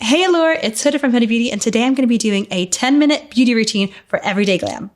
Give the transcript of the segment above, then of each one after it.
Hey Allure, it's Huda from Huda Beauty, and today I'm going to be doing a 10-minute beauty routine for everyday glam.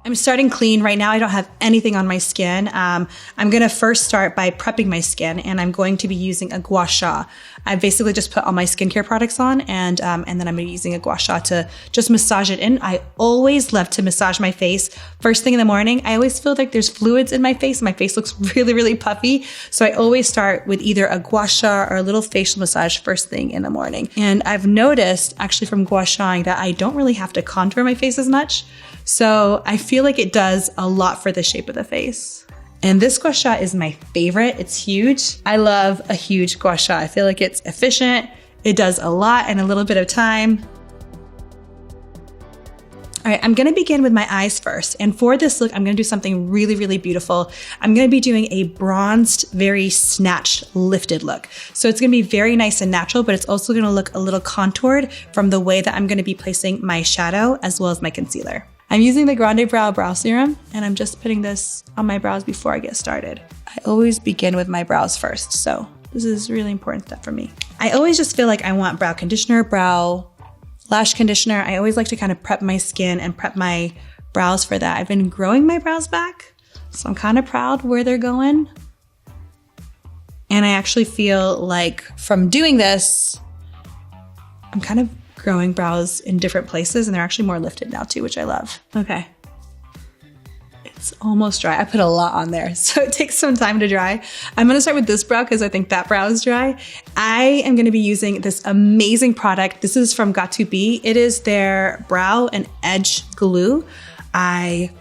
I'm starting clean. Right now I don't have anything on my skin. I'm going to first start by prepping my skin, and I'm going to be using a gua sha. I basically just put all my skincare products on, and then I'm going to be using a gua sha to just massage it in. I always love to massage my face first thing in the morning. I always feel like there's fluids in my face. My face looks really, really puffy. So I always start with either a gua sha or a little facial massage first thing in the morning. And I've noticed actually from gua shaing that I don't really have to contour my face as much. So I feel like it does a lot for the shape of the face. And this gua sha is my favorite. It's huge. I love a huge gua sha. I feel like it's efficient. It does a lot in a little bit of time. All right, I'm gonna begin with my eyes first. And for this look, I'm gonna do something really, really beautiful. I'm gonna be doing a bronzed, very snatched, lifted look. So it's gonna be very nice and natural, but it's also gonna look a little contoured from the way that I'm gonna be placing my shadow as well as my concealer. I'm using the Grande Brow Serum, and I'm just putting this on my brows before I get started. I always begin with my brows first, so this is a really important step for me. I always just feel like I want brow conditioner, brow lash conditioner. I always like to kind of prep my skin and prep my brows for that. I've been growing my brows back, so I'm kind of proud where they're going. And I actually feel like from doing this, I'm kind of growing brows in different places, and they're actually more lifted now too, which I love. Okay. It's almost dry. I put a lot on there, so it takes some time to dry. I'm gonna start with this brow because I think that brow is dry. I am gonna be using this amazing product. This is from Got2b. It is their brow and edge glue. I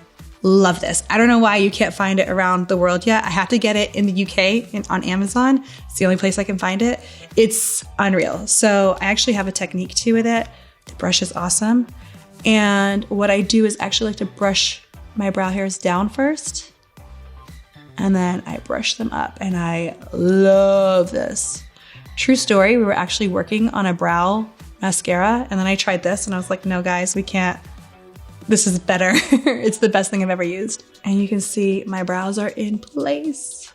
love this. I don't know why you can't find it around the world yet. I have to get it in the UK on Amazon. It's the only place I can find it. It's unreal. So I actually have a technique too with it. The brush is awesome. And what I do is actually like to brush my brow hairs down first, and then I brush them up, and I love this. True story, we were actually working on a brow mascara, and then I tried this, and I was like, no guys, we can't. This is better. It's the best thing I've ever used. And you can see my brows are in place.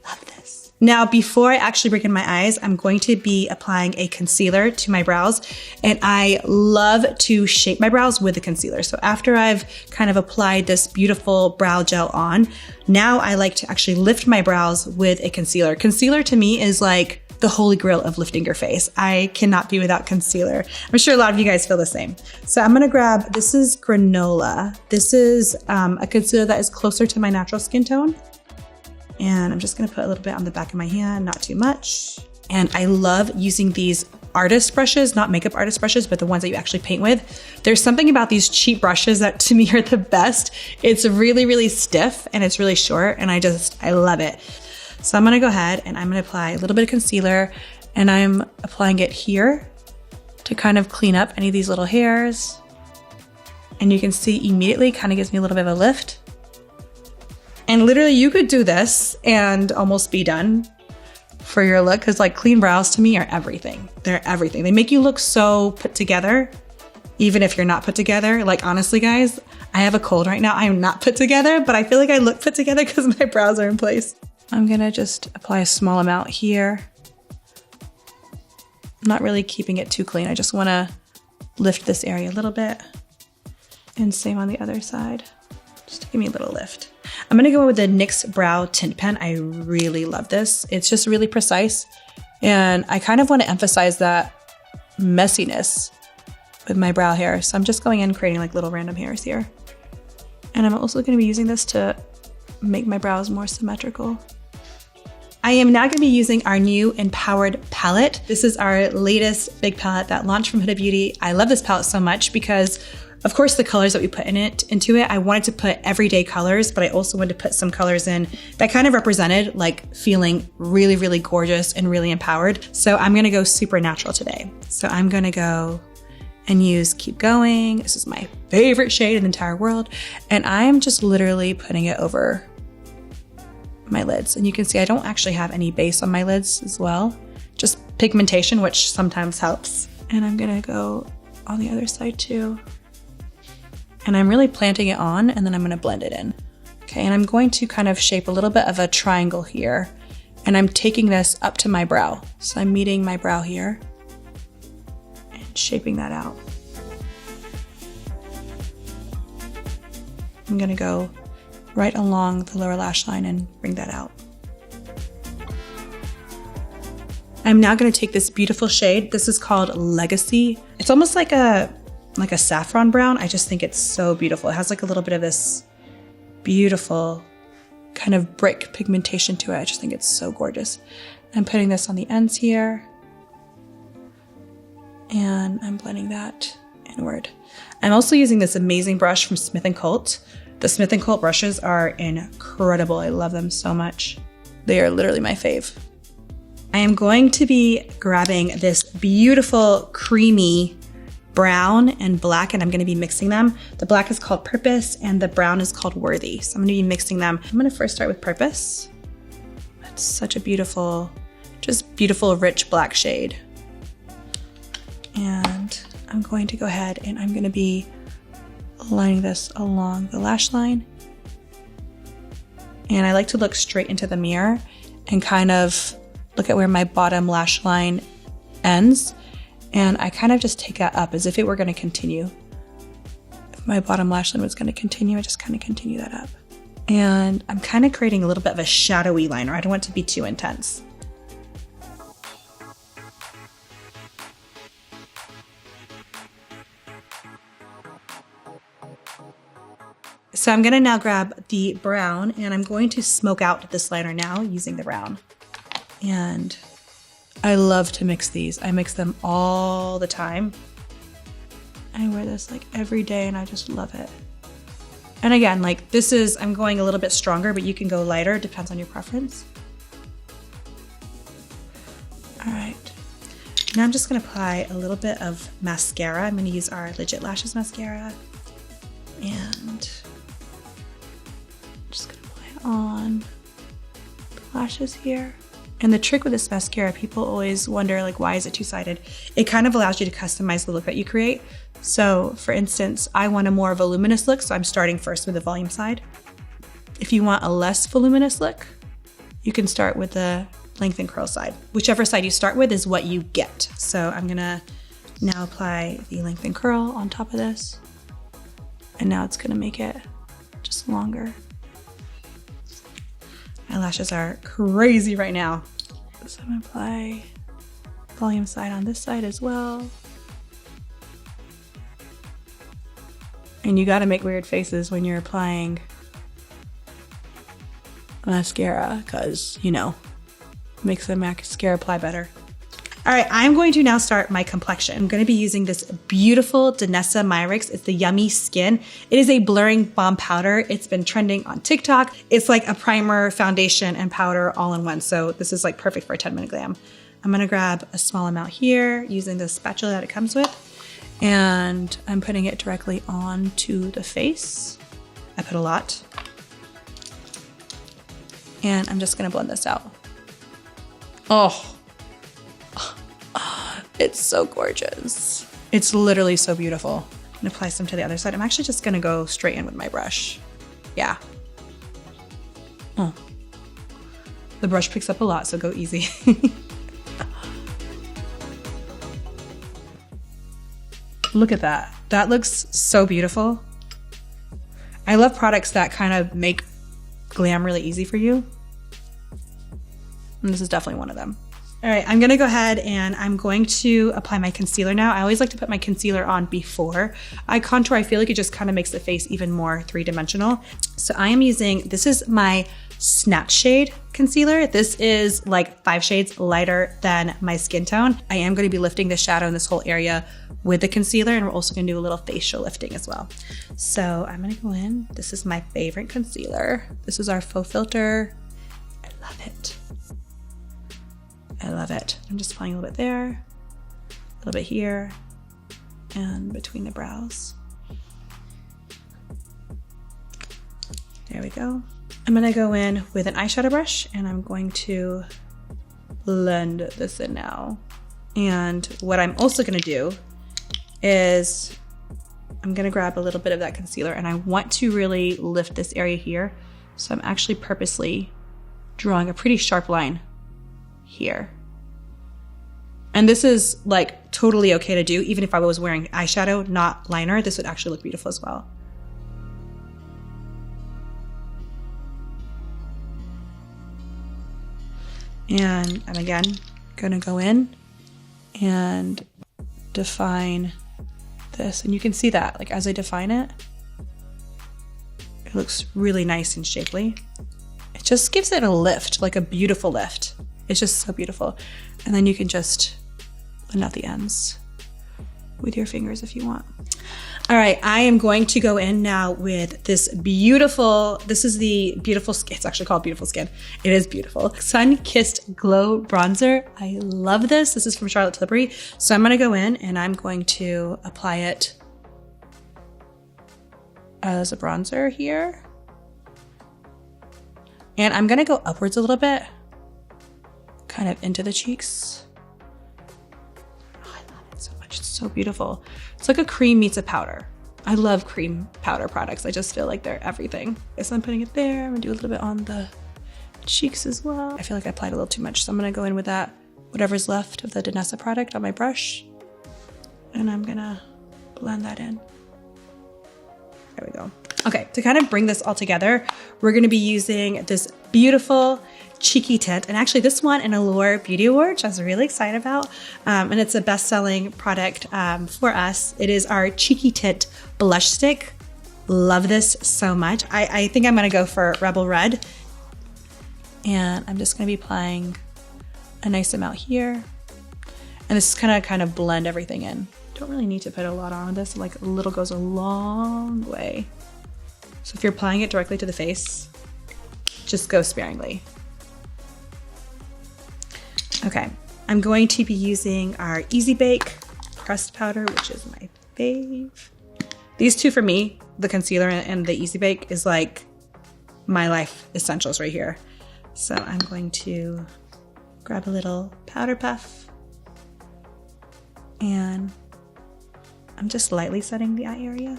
Love this. Now, before I actually bring in my eyes, I'm going to be applying a concealer to my brows. And I love to shape my brows with a concealer. So after I've kind of applied this beautiful brow gel on, now I like to actually lift my brows with a concealer. Concealer to me is like the holy grail of lifting your face. I cannot be without concealer. I'm sure a lot of you guys feel the same. So I'm gonna grab, this is Granola. This is a concealer that is closer to my natural skin tone. And I'm just gonna put a little bit on the back of my hand, not too much. And I love using these artist brushes, not makeup artist brushes, but the ones that you actually paint with. There's something about these cheap brushes that to me are the best. It's really, really stiff and it's really short, and I love it. So I'm gonna go ahead and I'm gonna apply a little bit of concealer, and I'm applying it here to kind of clean up any of these little hairs. And you can see immediately kind of gives me a little bit of a lift. And literally you could do this and almost be done for your look, because like clean brows to me are everything. They're everything. They make you look so put together, even if you're not put together. Like honestly guys, I have a cold right now. I am not put together, but I feel like I look put together because my brows are in place. I'm gonna just apply a small amount here. I'm not really keeping it too clean. I just wanna lift this area a little bit. And same on the other side, just to give me a little lift. I'm gonna go with the NYX Brow Tint Pen. I really love this. It's just really precise. And I kind of wanna emphasize that messiness with my brow hair. So I'm just going in creating like little random hairs here. And I'm also gonna be using this to make my brows more symmetrical. I am now gonna be using our new Empowered palette. This is our latest big palette that launched from Huda Beauty. I love this palette so much because of course the colors that we put into it, I wanted to put everyday colors, but I also wanted to put some colors in that kind of represented like feeling really, really gorgeous and really empowered. So I'm gonna go super natural today. So I'm gonna go and use Keep Going. This is my favorite shade in the entire world. And I'm just literally putting it over my lids. And you can see I don't actually have any base on my lids as well, just pigmentation, which sometimes helps. And I'm gonna go on the other side too. And I'm really planting it on, and then I'm gonna blend it in. Okay, and I'm going to kind of shape a little bit of a triangle here. And I'm taking this up to my brow. So I'm meeting my brow here and shaping that out. I'm gonna go right along the lower lash line and bring that out. I'm now gonna take this beautiful shade. This is called Legacy. It's almost like a saffron brown. I just think it's so beautiful. It has like a little bit of this beautiful kind of brick pigmentation to it. I just think it's so gorgeous. I'm putting this on the ends here and I'm blending that inward. I'm also using this amazing brush from Smith & Colt. The Smith & Colt brushes are incredible. I love them so much. They are literally my fave. I am going to be grabbing this beautiful creamy brown and black, and I'm going to be mixing them. The black is called Purpose and the brown is called Worthy. So I'm going to be mixing them. I'm going to first start with Purpose. It's such a beautiful, just beautiful, rich black shade. And I'm going to go ahead and I'm going to be lining this along the lash line. And I like to look straight into the mirror and kind of look at where my bottom lash line ends. And I kind of just take that up as if it were going to continue. If my bottom lash line was going to continue, I just kind of continue that up. And I'm kind of creating a little bit of a shadowy liner. I don't want it to be too intense. So I'm going to now grab the brown and I'm going to smoke out this liner now using the brown. And I love to mix these. I mix them all the time. I wear this like every day and I just love it. And again, like this is, I'm going a little bit stronger, but you can go lighter. It depends on your preference. All right. Now I'm just going to apply a little bit of mascara. I'm going to use our Legit Lashes mascara. And I'm just going to apply it on the lashes here. And the trick with this mascara, people always wonder, like, why is it two-sided? It kind of allows you to customize the look that you create. So for instance, I want a more voluminous look, so I'm starting first with the volume side. If you want a less voluminous look, you can start with the length and curl side. Whichever side you start with is what you get. So I'm gonna now apply the length and curl on top of this. And now it's gonna make it just longer. My lashes are crazy right now. So I'm gonna apply volume side on this side as well. And you gotta make weird faces when you're applying mascara, because, you know, makes the mascara apply better. All right, I'm going to now start my complexion. I'm gonna be using this beautiful Danessa Myrix. It's the Yummy Skin. It is a blurring balm powder. It's been trending on TikTok. It's like a primer, foundation, and powder all in one. So this is like perfect for a 10-minute glam. I'm gonna grab a small amount here using the spatula that it comes with. And I'm putting it directly onto the face. I put a lot. And I'm just gonna blend this out. Oh. It's so gorgeous. It's literally so beautiful. I'm gonna apply some to the other side. I'm actually just gonna go straight in with my brush. Yeah. Oh. The brush picks up a lot, so go easy. Look at that. That looks so beautiful. I love products that kind of make glam really easy for you. And this is definitely one of them. All right, I'm gonna go ahead and I'm going to apply my concealer now. I always like to put my concealer on before I contour. I feel like it just kind of makes the face even more three-dimensional. So I am using, this is my Snatch Shade concealer. This is like 5 shades lighter than my skin tone. I am gonna be lifting the shadow in this whole area with the concealer, and we're also gonna do a little facial lifting as well. So I'm gonna go in. This is my favorite concealer. This is our Faux Filter. I love it. I love it. I'm just applying a little bit there, a little bit here, and between the brows. There we go. I'm gonna go in with an eyeshadow brush and I'm going to blend this in now. And what I'm also gonna do is I'm gonna grab a little bit of that concealer and I want to really lift this area here. So I'm actually purposely drawing a pretty sharp line here. And this is like totally okay to do. Even if I was wearing eyeshadow, not liner, this would actually look beautiful as well. And I'm again gonna go in and define this. And you can see that, like, as I define it, it looks really nice and shapely. It just gives it a lift, like a beautiful lift. It's just so beautiful. And then you can just blend out the ends with your fingers if you want. All right, I am going to go in now with this beautiful, this is the beautiful skin. It's actually called Beautiful Skin. It is beautiful. Sun Kissed Glow Bronzer. I love this. This is from Charlotte Tilbury. So I'm gonna go in and I'm going to apply it as a bronzer here. And I'm gonna go upwards a little bit, kind of into the cheeks. Oh, I love it so much. It's so beautiful. It's like a cream meets a powder. I love cream powder products. I just feel like they're everything. So I'm putting it there. I'm gonna do a little bit on the cheeks as well. I feel like I applied a little too much, so I'm gonna go in with that, whatever's left of the Danessa product on my brush. And I'm gonna blend that in. There we go. Okay, to kind of bring this all together, we're gonna be using this beautiful cheeky tint, and actually this won an Allure Beauty Award, which I was really excited about, and it's a best-selling product for us. It is our Cheeky Tint Blush Stick. Love this so much. I think I'm gonna go for Rebel Red, and I'm just gonna be applying a nice amount here, and this is kind of blend everything in. Don't really need to put a lot on this, like a little goes a long way. So if you're applying it directly to the face, just go sparingly. Okay, I'm going to be using our Easy Bake pressed powder, which is my fave. These two for me, the concealer and the Easy Bake, is like my life essentials right here. So I'm going to grab a little powder puff and I'm just lightly setting the eye area.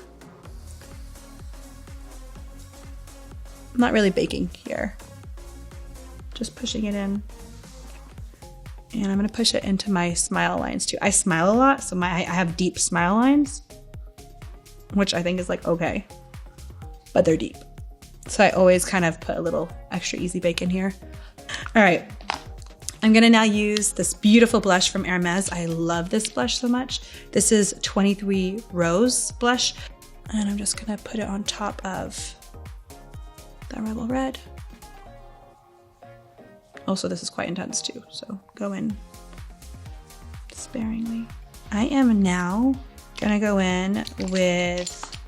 I'm not really baking here, just pushing it in. And I'm gonna push it into my smile lines too. I smile a lot, so I have deep smile lines, which I think is like okay, but they're deep. So I always kind of put a little extra Easy Bake in here. All right, I'm gonna now use this beautiful blush from Hermes. I love this blush so much. This is 23 Rose blush, and I'm just gonna put it on top of that Rebel Red. Also, this is quite intense too, so go in sparingly. I am now gonna go in with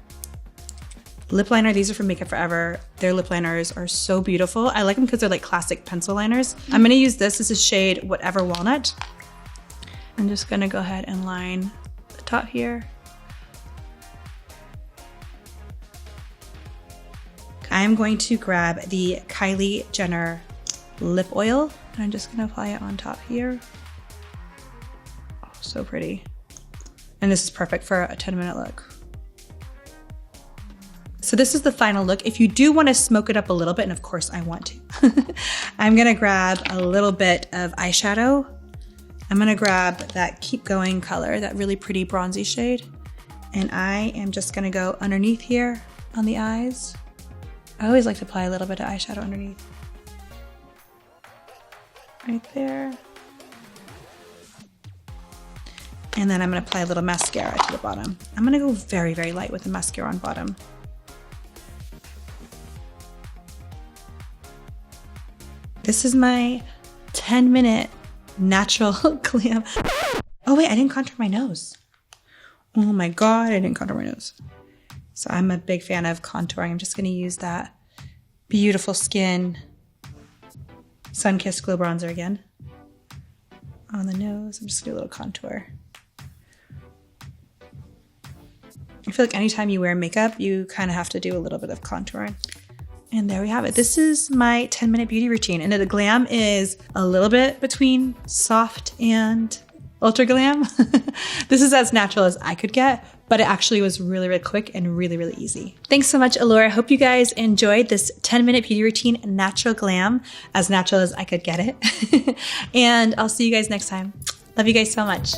lip liner. These are from Makeup Forever. Their lip liners are so beautiful. I like them because they're like classic pencil liners. I'm gonna use this. This is shade Whatever Walnut. I'm just gonna go ahead and line the top here. I am going to grab the Kylie Jenner lip oil, and I'm just gonna apply it on top here. Oh, so pretty. And this is perfect for a 10-minute look. So this is the final look. If you do want to smoke it up a little bit, and of course I want to, I'm gonna grab a little bit of eyeshadow. I'm gonna grab that Keep Going color, that really pretty bronzy shade, and I am just gonna go underneath here on the eyes. I always like to apply a little bit of eyeshadow underneath. Right there. And then I'm gonna apply a little mascara to the bottom. I'm gonna go very, very light with the mascara on bottom. This is my 10-minute natural glam. Oh wait, I didn't contour my nose. Oh my God, I didn't contour my nose. So I'm a big fan of contouring. I'm just gonna use that Beautiful Skin Sun Kissed Glow Bronzer again on the nose. I'm just gonna do a little contour. I feel like anytime you wear makeup, you kind of have to do a little bit of contouring. And there we have it. This is my 10-minute beauty routine. And the glam is a little bit between soft and ultra glam. This is as natural as I could get, but it actually was really, really quick and really, really easy. Thanks so much, Allure. I hope you guys enjoyed this 10-minute beauty routine, natural glam, as natural as I could get it. And I'll see you guys next time. Love you guys so much.